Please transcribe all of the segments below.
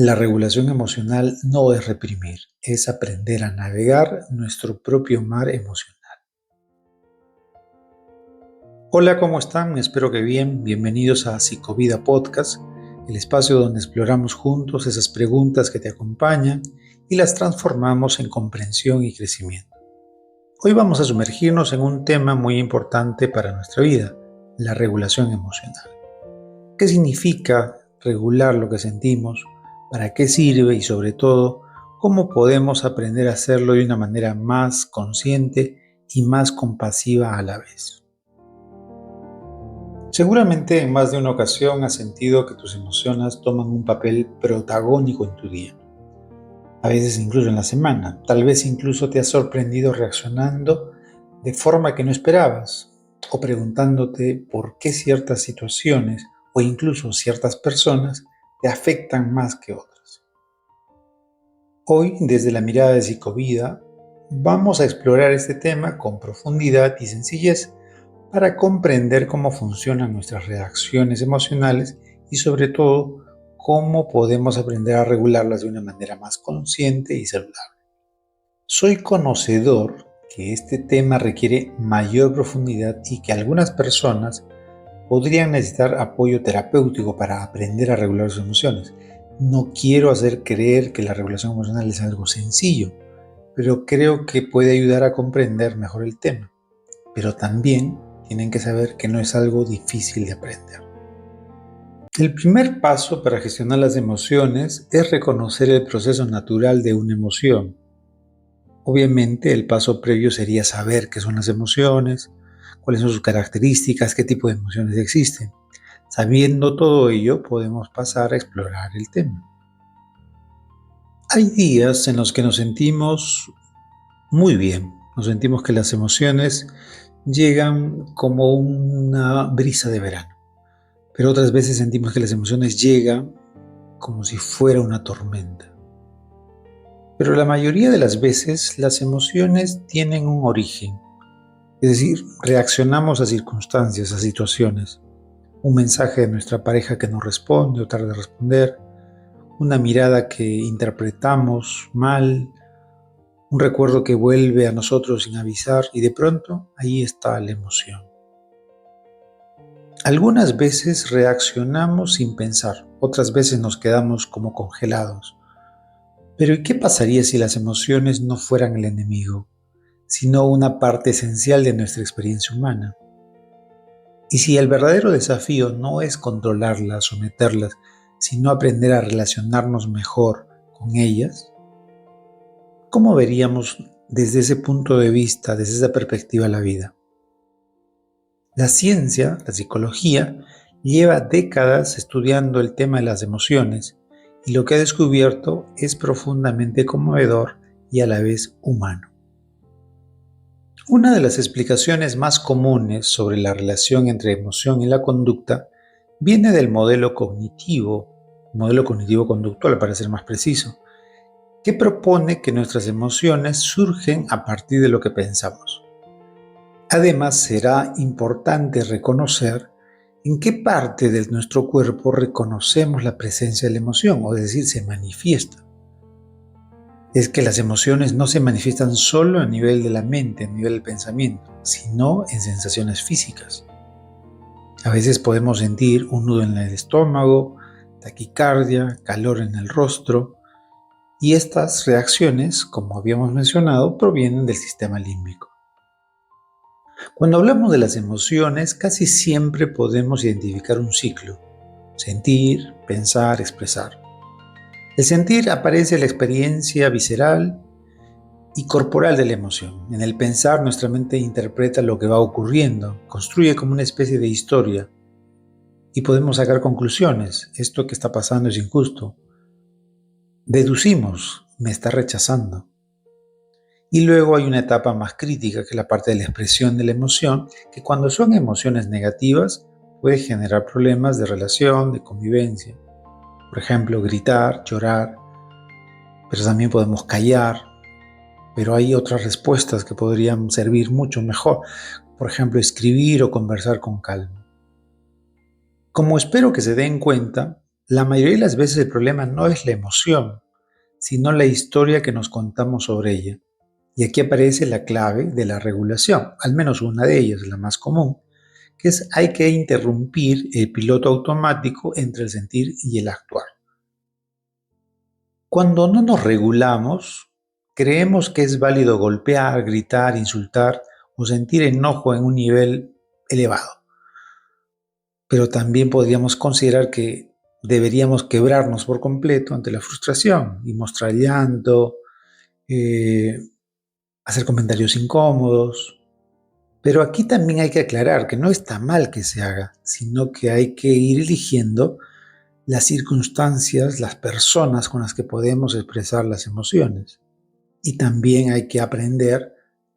La regulación emocional no es reprimir, es aprender a navegar nuestro propio mar emocional. Hola, ¿cómo están? Espero que bien. Bienvenidos a Psicovida Podcast, el espacio donde exploramos juntos esas preguntas que te acompañan y las transformamos en comprensión y crecimiento. Hoy vamos a sumergirnos en un tema muy importante para nuestra vida, la regulación emocional. ¿Qué significa regular lo que sentimos? ¿Para qué sirve? Y sobre todo, ¿cómo podemos aprender a hacerlo de una manera más consciente y más compasiva a la vez? Seguramente en más de una ocasión has sentido que tus emociones toman un papel protagónico en tu día. A veces incluso en la semana. Tal vez incluso te has sorprendido reaccionando de forma que no esperabas o preguntándote por qué ciertas situaciones o incluso ciertas personas te afectan más que otras. Hoy, desde la mirada de Psicovida, vamos a explorar este tema con profundidad y sencillez para comprender cómo funcionan nuestras reacciones emocionales y sobre todo cómo podemos aprender a regularlas de una manera más consciente y saludable. Soy conocedor que este tema requiere mayor profundidad y que algunas personas podrían necesitar apoyo terapéutico para aprender a regular sus emociones. No quiero hacer creer que la regulación emocional es algo sencillo, pero creo que puede ayudar a comprender mejor el tema. Pero también tienen que saber que no es algo difícil de aprender. El primer paso para gestionar las emociones es reconocer el proceso natural de una emoción. Obviamente, el paso previo sería saber qué son las emociones, cuáles son sus características, qué tipo de emociones existen. Sabiendo todo ello, podemos pasar a explorar el tema. Hay días en los que nos sentimos muy bien, nos sentimos que las emociones llegan como una brisa de verano, pero otras veces sentimos que las emociones llegan como si fuera una tormenta. Pero la mayoría de las veces las emociones tienen un origen, es decir, reaccionamos a circunstancias, a situaciones. Un mensaje de nuestra pareja que no responde o tarda en responder, una mirada que interpretamos mal, un recuerdo que vuelve a nosotros sin avisar y de pronto ahí está la emoción. Algunas veces reaccionamos sin pensar, otras veces nos quedamos como congelados. Pero ¿y qué pasaría si las emociones no fueran el enemigo, sino una parte esencial de nuestra experiencia humana? Y si el verdadero desafío no es controlarlas, someterlas, sino aprender a relacionarnos mejor con ellas, ¿cómo veríamos desde ese punto de vista, desde esa perspectiva la vida? La ciencia, la psicología, lleva décadas estudiando el tema de las emociones y lo que ha descubierto es profundamente conmovedor y a la vez humano. Una de las explicaciones más comunes sobre la relación entre emoción y la conducta viene del modelo cognitivo-conductual para ser más preciso, que propone que nuestras emociones surgen a partir de lo que pensamos. Además, será importante reconocer en qué parte de nuestro cuerpo reconocemos la presencia de la emoción, o es decir, se manifiesta. Es que las emociones no se manifiestan solo a nivel de la mente, a nivel del pensamiento, sino en sensaciones físicas. A veces podemos sentir un nudo en el estómago, taquicardia, calor en el rostro, y estas reacciones, como habíamos mencionado, provienen del sistema límbico. Cuando hablamos de las emociones, casi siempre podemos identificar un ciclo: sentir, pensar, expresar. El sentir aparece en la experiencia visceral y corporal de la emoción. En el pensar, nuestra mente interpreta lo que va ocurriendo, construye como una especie de historia y podemos sacar conclusiones. Esto que está pasando es injusto. Deducimos, me está rechazando. Y luego hay una etapa más crítica, que es la parte de la expresión de la emoción, que cuando son emociones negativas puede generar problemas de relación, de convivencia. Por ejemplo, gritar, llorar, pero también podemos callar. Pero hay otras respuestas que podrían servir mucho mejor. Por ejemplo, escribir o conversar con calma. Como espero que se den cuenta, La mayoría de las veces el problema no es la emoción, sino la historia que nos contamos sobre ella. Y aquí aparece la clave de la regulación, al menos una de ellas, la más común, que es hay que interrumpir el piloto automático entre el sentir y el actuar. Cuando no nos regulamos, creemos que es válido golpear, gritar, insultar o sentir enojo en un nivel elevado. Pero también podríamos considerar que deberíamos quebrarnos por completo ante la frustración y mostrar llanto, eh, hacer comentarios incómodos. Pero aquí también hay que aclarar que no está mal que se haga, sino que hay que ir eligiendo las circunstancias, las personas con las que podemos expresar las emociones. Y también hay que aprender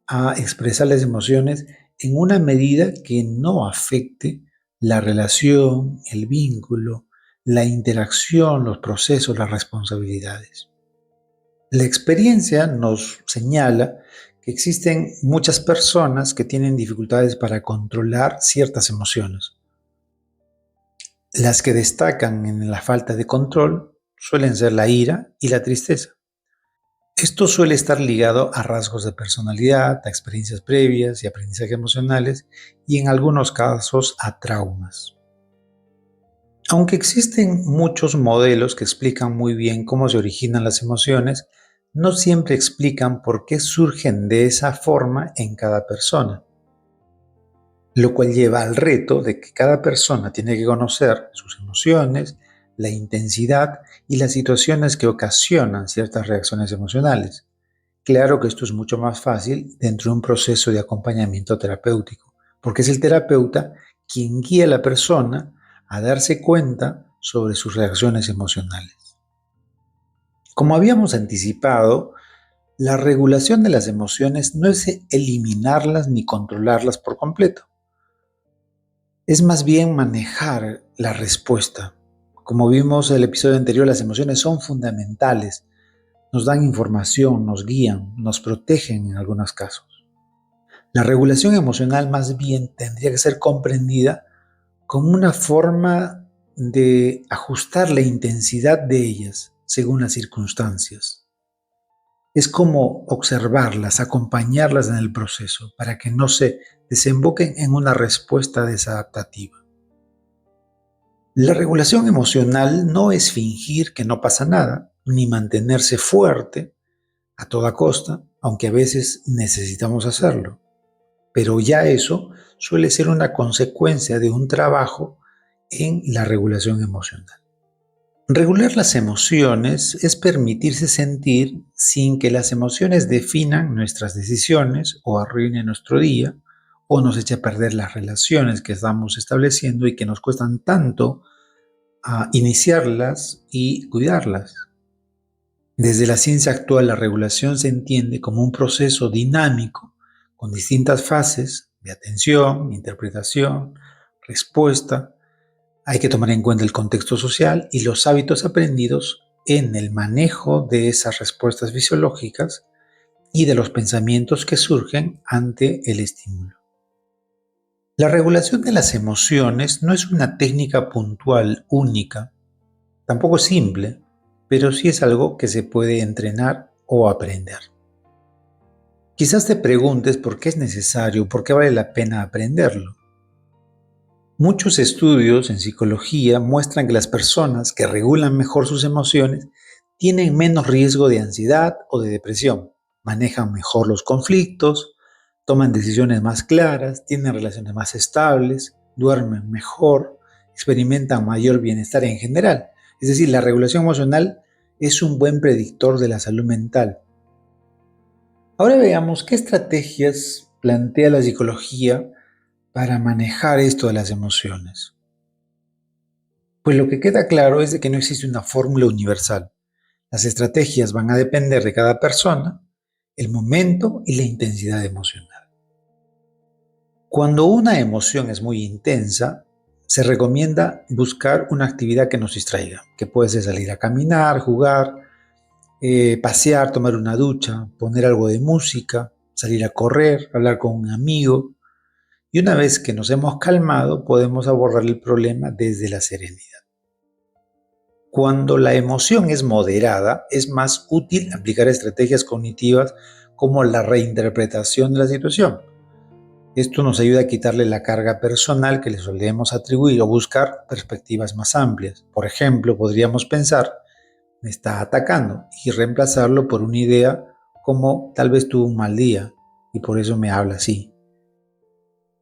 a expresar las emociones en una medida que no afecte la relación, el vínculo, la interacción, los procesos, las responsabilidades. La experiencia nos señala que existen muchas personas que tienen dificultades para controlar ciertas emociones. Las que destacan en la falta de control suelen ser la ira y la tristeza. Esto suele estar ligado a rasgos de personalidad, a experiencias previas y aprendizajes emocionales y en algunos casos a traumas. Aunque existen muchos modelos que explican muy bien cómo se originan las emociones, no siempre explican por qué surgen de esa forma en cada persona, lo cual lleva al reto de que cada persona tiene que conocer sus emociones, la intensidad y las situaciones que ocasionan ciertas reacciones emocionales. Claro que esto es mucho más fácil dentro de un proceso de acompañamiento terapéutico, porque es el terapeuta quien guía a la persona a darse cuenta sobre sus reacciones emocionales. Como habíamos anticipado, la regulación de las emociones no es eliminarlas ni controlarlas por completo. Es más bien manejar la respuesta. Como vimos en el episodio anterior, las emociones son fundamentales. Nos dan información, nos guían, nos protegen en algunos casos. La regulación emocional más bien tendría que ser comprendida como una forma de ajustar la intensidad de ellas según las circunstancias. Es como observarlas, acompañarlas en el proceso para que no se desemboquen en una respuesta desadaptativa. La regulación emocional no es fingir que no pasa nada, ni mantenerse fuerte a toda costa, aunque a veces necesitamos hacerlo. Pero ya eso suele ser una consecuencia de un trabajo en la regulación emocional. Regular las emociones es permitirse sentir sin que las emociones definan nuestras decisiones o arruinen nuestro día o nos eche a perder las relaciones que estamos estableciendo y que nos cuestan tanto a iniciarlas y cuidarlas. Desde la ciencia actual, la regulación se entiende como un proceso dinámico con distintas fases de atención, interpretación, respuesta. Hay que tomar en cuenta el contexto social y los hábitos aprendidos en el manejo de esas respuestas fisiológicas y de los pensamientos que surgen ante el estímulo. La regulación de las emociones no es una técnica puntual única, tampoco simple, pero sí es algo que se puede entrenar o aprender. Quizás te preguntes por qué es necesario, por qué vale la pena aprenderlo. Muchos estudios en psicología muestran que las personas que regulan mejor sus emociones tienen menos riesgo de ansiedad o de depresión, manejan mejor los conflictos, toman decisiones más claras, tienen relaciones más estables, duermen mejor, experimentan mayor bienestar en general. Es decir, la regulación emocional es un buen predictor de la salud mental. Ahora veamos qué estrategias plantea la psicología para manejar esto de las emociones. Pues lo que queda claro es de que no existe una fórmula universal. Las estrategias van a depender de cada persona, el momento y la intensidad emocional. Cuando una emoción es muy intensa, se recomienda buscar una actividad que nos distraiga, que puede ser salir a caminar, jugar, pasear, tomar una ducha, poner algo de música, salir a correr, hablar con un amigo. Y una vez que nos hemos calmado, podemos abordar el problema desde la serenidad. Cuando la emoción es moderada, es más útil aplicar estrategias cognitivas como la reinterpretación de la situación. Esto nos ayuda a quitarle la carga personal que le solemos atribuir o buscar perspectivas más amplias. Por ejemplo, podríamos pensar, me está atacando, y reemplazarlo por una idea como tal vez tuvo un mal día y por eso me habla así.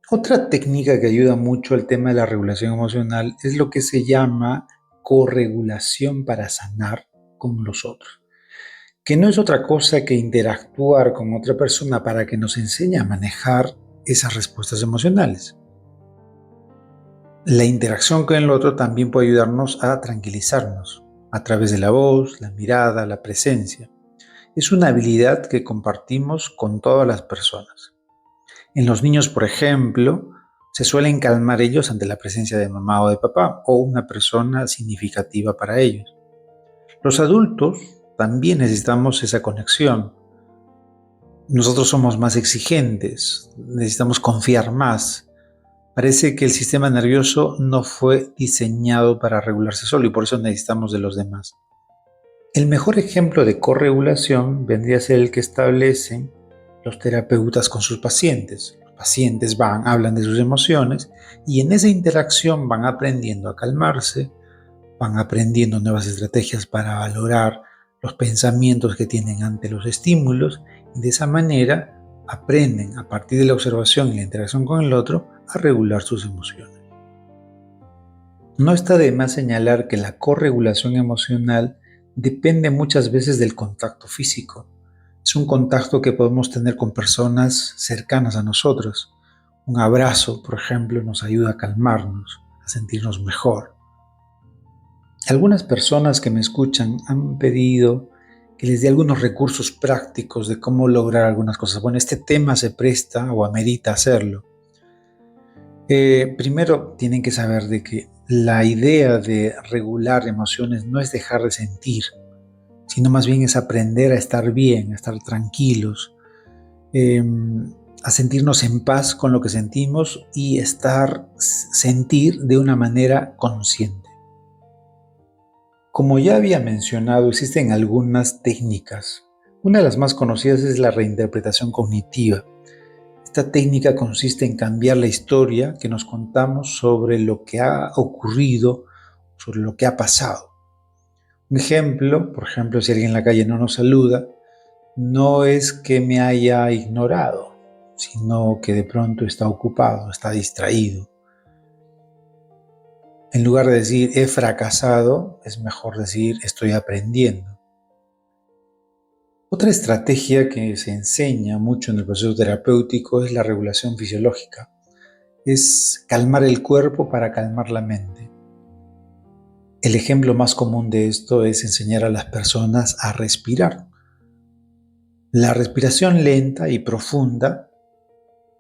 Otra técnica que ayuda mucho al tema de la regulación emocional es lo que se llama corregulación para sanar con los otros, que no es otra cosa que interactuar con otra persona para que nos enseñe a manejar esas respuestas emocionales. La interacción con el otro también puede ayudarnos a tranquilizarnos a través de la voz, la mirada, la presencia. Es una habilidad que compartimos con todas las personas. En los niños, por ejemplo, se suelen calmar ellos ante la presencia de mamá o de papá o una persona significativa para ellos. Los adultos también necesitamos esa conexión. Nosotros somos más exigentes, necesitamos confiar más. Parece que el sistema nervioso no fue diseñado para regularse solo y por eso necesitamos de los demás. El mejor ejemplo de corregulación vendría a ser el que establecen los terapeutas con sus pacientes. Los pacientes hablan de sus emociones y en esa interacción van aprendiendo a calmarse, van aprendiendo nuevas estrategias para valorar los pensamientos que tienen ante los estímulos y de esa manera aprenden a partir de la observación y la interacción con el otro a regular sus emociones. No está de más señalar que la corregulación emocional depende muchas veces del contacto físico. Es un contacto que podemos tener con personas cercanas a nosotros. Un abrazo, por ejemplo, nos ayuda a calmarnos, a sentirnos mejor. Algunas personas que me escuchan han pedido que les dé algunos recursos prácticos de cómo lograr algunas cosas. Bueno, este tema se presta o amerita hacerlo. Primero tienen que saber de que la idea de regular emociones no es dejar de sentir, sino más bien es aprender a estar bien, a estar tranquilos, a sentirnos en paz con lo que sentimos y sentir de una manera consciente. Como ya había mencionado, existen algunas técnicas. Una de las más conocidas es la reinterpretación cognitiva. Esta técnica consiste en cambiar la historia que nos contamos sobre lo que ha ocurrido, sobre lo que ha pasado. Un ejemplo, por ejemplo, si alguien en la calle no nos saluda, no es que me haya ignorado, sino que de pronto está ocupado, está distraído. En lugar de decir he fracasado, es mejor decir estoy aprendiendo. Otra estrategia que se enseña mucho en el proceso terapéutico es la regulación fisiológica. Es calmar el cuerpo para calmar la mente. El ejemplo más común de esto es enseñar a las personas a respirar. La respiración lenta y profunda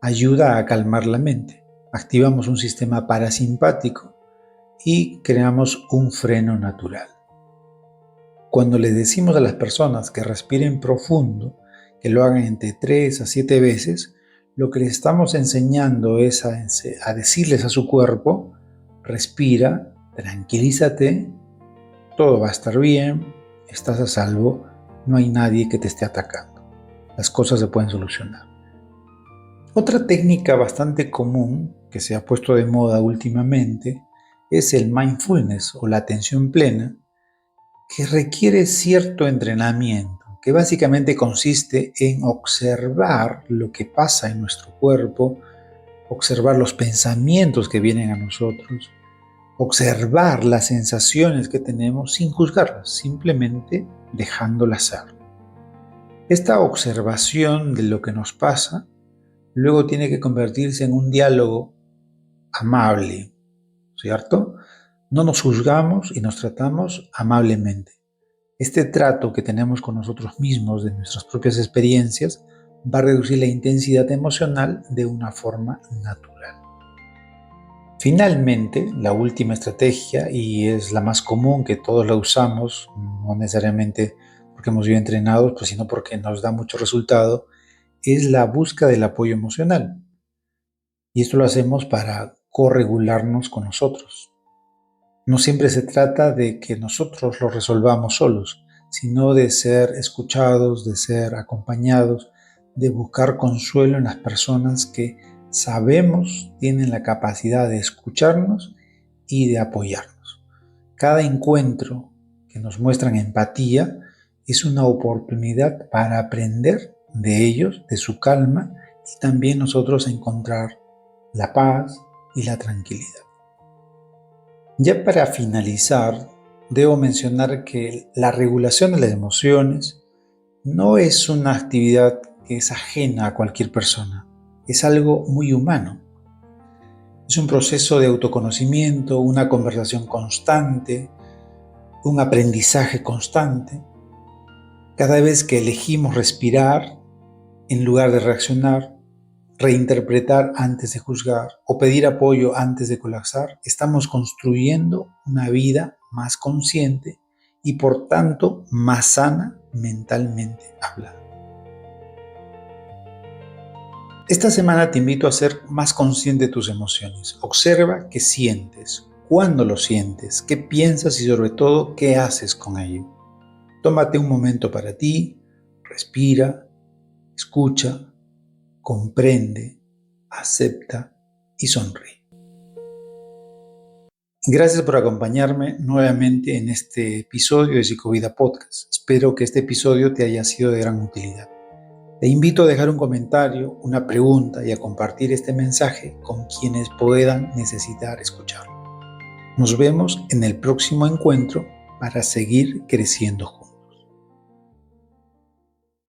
ayuda a calmar la mente. Activamos un sistema parasimpático y creamos un freno natural. Cuando les decimos a las personas que respiren profundo, que lo hagan entre 3 a 7 veces, lo que les estamos enseñando es a decirles a su cuerpo, respira, tranquilízate, todo va a estar bien, estás a salvo, no hay nadie que te esté atacando. Las cosas se pueden solucionar. Otra técnica bastante común que se ha puesto de moda últimamente es el mindfulness o la atención plena, que requiere cierto entrenamiento, que básicamente consiste en observar lo que pasa en nuestro cuerpo, observar los pensamientos que vienen a nosotros, observar las sensaciones que tenemos sin juzgarlas, simplemente dejándolas ser. Esta observación de lo que nos pasa luego tiene que convertirse en un diálogo amable, ¿cierto? No nos juzgamos y nos tratamos amablemente. Este trato que tenemos con nosotros mismos de nuestras propias experiencias va a reducir la intensidad emocional de una forma natural. Finalmente, la última estrategia, y es la más común que todos la usamos, no necesariamente porque hemos sido entrenados, pues sino porque nos da mucho resultado, es la búsqueda del apoyo emocional. Y esto lo hacemos para corregularnos con nosotros. No siempre se trata de que nosotros lo resolvamos solos, sino de ser escuchados, de ser acompañados, de buscar consuelo en las personas que sabemos tienen la capacidad de escucharnos y de apoyarnos. Cada encuentro que nos muestran empatía es una oportunidad para aprender de ellos, de su calma, y también nosotros encontrar la paz y la tranquilidad. Ya para finalizar, debo mencionar que la regulación de las emociones no es una actividad que es ajena a cualquier persona, es algo muy humano. Es un proceso de autoconocimiento, una conversación constante, un aprendizaje constante. Cada vez que elegimos respirar, en lugar de reaccionar, reinterpretar antes de juzgar o pedir apoyo antes de colapsar, estamos construyendo una vida más consciente y por tanto más sana mentalmente hablando. Esta semana te invito a ser más consciente de tus emociones. Observa qué sientes, cuándo lo sientes, qué piensas y sobre todo qué haces con ello. Tómate un momento para ti, respira, escucha, comprende, acepta y sonríe. Gracias por acompañarme nuevamente en este episodio de Psicovida Podcast. Espero que este episodio te haya sido de gran utilidad. Te invito a dejar un comentario, una pregunta y a compartir este mensaje con quienes puedan necesitar escucharlo. Nos vemos en el próximo encuentro para seguir creciendo juntos.